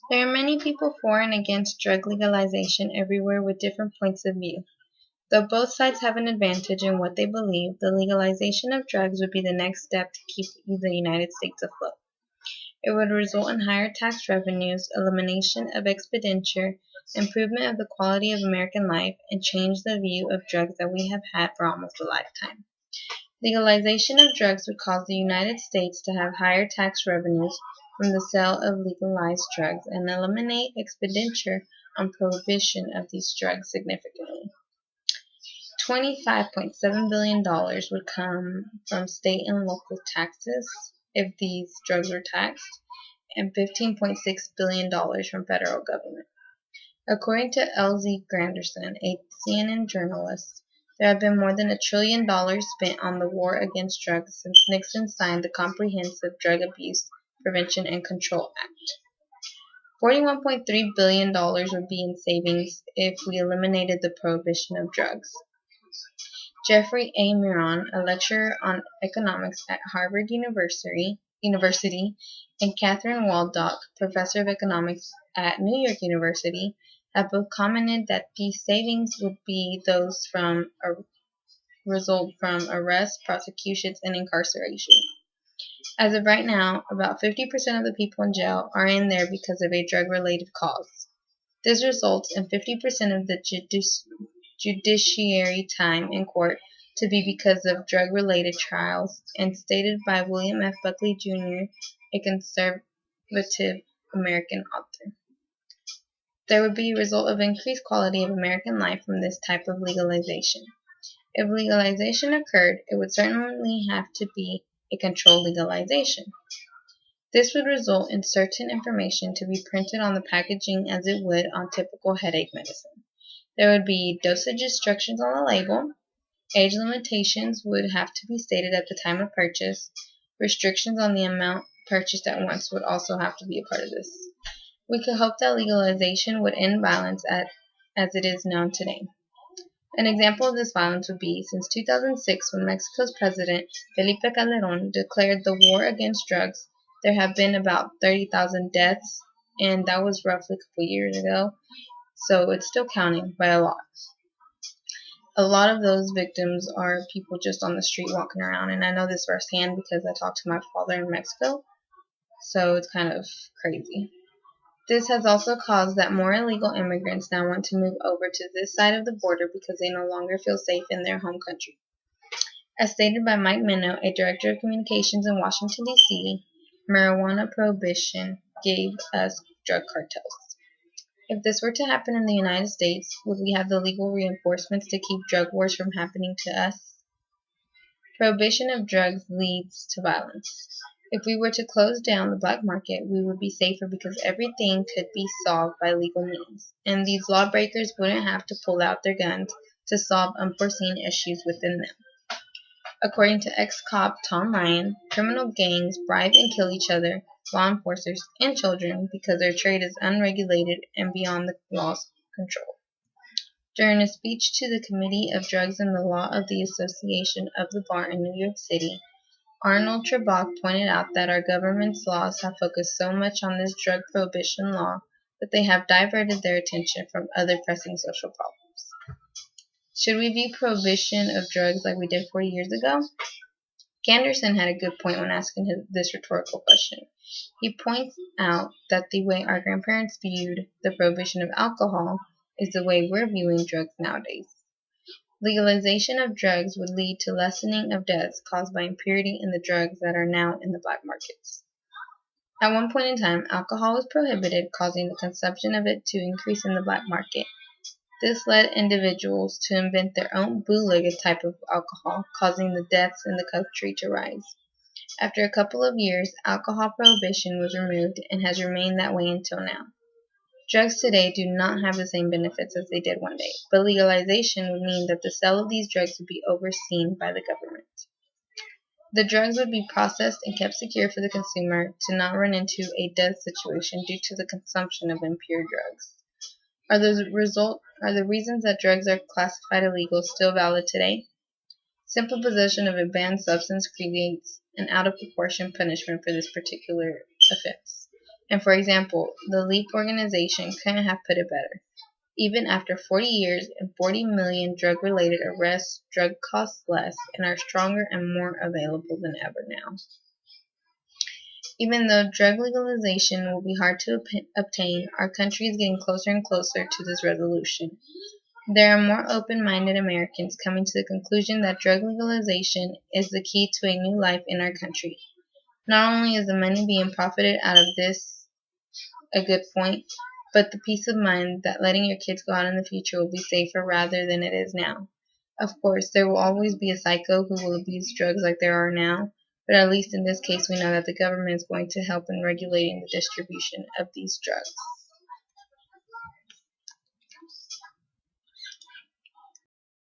There are many people for and against drug legalization everywhere with different points of view. Though both sides have an advantage in what they believe, the legalization of drugs would be the next step to keep the United States afloat. It would result in higher tax revenues, elimination of expenditure, improvement of the quality of American life, and change the view of drugs that we have had for almost a lifetime. Legalization of drugs would cause the United States to have higher tax revenues from the sale of legalized drugs and eliminate expenditure on prohibition of these drugs significantly. $25.7 billion would come from state and local taxes if these drugs were taxed, and $15.6 billion from federal government. According to L.Z. Granderson, a CNN journalist, there have been more than $1 trillion spent on the war against drugs since Nixon signed the Comprehensive Drug Abuse Prevention and Control Act. $41.3 billion would be in savings if we eliminated the prohibition of drugs. Jeffrey A. Miron, a lecturer on economics at Harvard University, and Catherine Waldock, professor of economics at New York University, have both commented that these savings would be those from result from arrests, prosecutions, and incarceration. As of right now, about 50% of the people in jail are in there because of a drug-related cause. This results in 50% of the judiciary time in court to be because of drug-related trials, and stated by William F. Buckley, Jr., a conservative American author. There would be a result of increased quality of American life from this type of legalization. If legalization occurred, it would certainly have to be a controlled legalization. This would result in certain information to be printed on the packaging as it would on typical headache medicine. There would be dosage instructions on the label. Age limitations would have to be stated at the time of purchase. Restrictions on the amount purchased at once would also have to be a part of this. We could hope that legalization would end violence as it is known today. An example of this violence would be since 2006, when Mexico's president, Felipe Calderón, declared the war against drugs. There have been about 30,000 deaths, and that was roughly a couple years ago, so it's still counting by a lot. A lot of those victims are people just on the street walking around, and I know this firsthand because I talked to my father in Mexico, so it's kind of crazy. This has also caused that more illegal immigrants now want to move over to this side of the border because they no longer feel safe in their home country. As stated by Mike Minow, a director of communications in Washington, D.C., marijuana prohibition gave us drug cartels. If this were to happen in the United States, would we have the legal reinforcements to keep drug wars from happening to us? Prohibition of drugs leads to violence. If we were to close down the black market, we would be safer because everything could be solved by legal means, and these lawbreakers wouldn't have to pull out their guns to solve unforeseen issues within them. According to ex-cop Tom Ryan, criminal gangs bribe and kill each other, law enforcers, and children because their trade is unregulated and beyond the law's control. During a speech to the Committee of Drugs and the Law of the Association of the Bar in New York City, Arnold Trebach pointed out that our government's laws have focused so much on this drug prohibition law that they have diverted their attention from other pressing social problems. Should we view prohibition of drugs like we did 40 years ago? Ganderson had a good point when asking this rhetorical question. He points out that the way our grandparents viewed the prohibition of alcohol is the way we're viewing drugs nowadays. Legalization of drugs would lead to lessening of deaths caused by impurity in the drugs that are now in the black markets. At one point in time, alcohol was prohibited, causing the consumption of it to increase in the black market. This led individuals to invent their own bootleg type of alcohol, causing the deaths in the country to rise. After a couple of years, alcohol prohibition was removed and has remained that way until now. Drugs today do not have the same benefits as they did one day, but legalization would mean that the sale of these drugs would be overseen by the government. The drugs would be processed and kept secure for the consumer to not run into a death situation due to the consumption of impure drugs. Are the reasons that drugs are classified illegal still valid today? Simple possession of a banned substance creates an out-of-proportion punishment for this particular offense. And for example, the LEAP organization couldn't have put it better. Even after 40 years and 40 million drug-related arrests, drug costs less and are stronger and more available than ever now. Even though drug legalization will be hard to obtain, our country is getting closer and closer to this resolution. There are more open-minded Americans coming to the conclusion that drug legalization is the key to a new life in our country. Not only is the money being profited out of this a good point, but the peace of mind that letting your kids go out in the future will be safer rather than it is now. Of course, there will always be a psycho who will abuse drugs like there are now, but at least in this case we know that the government is going to help in regulating the distribution of these drugs.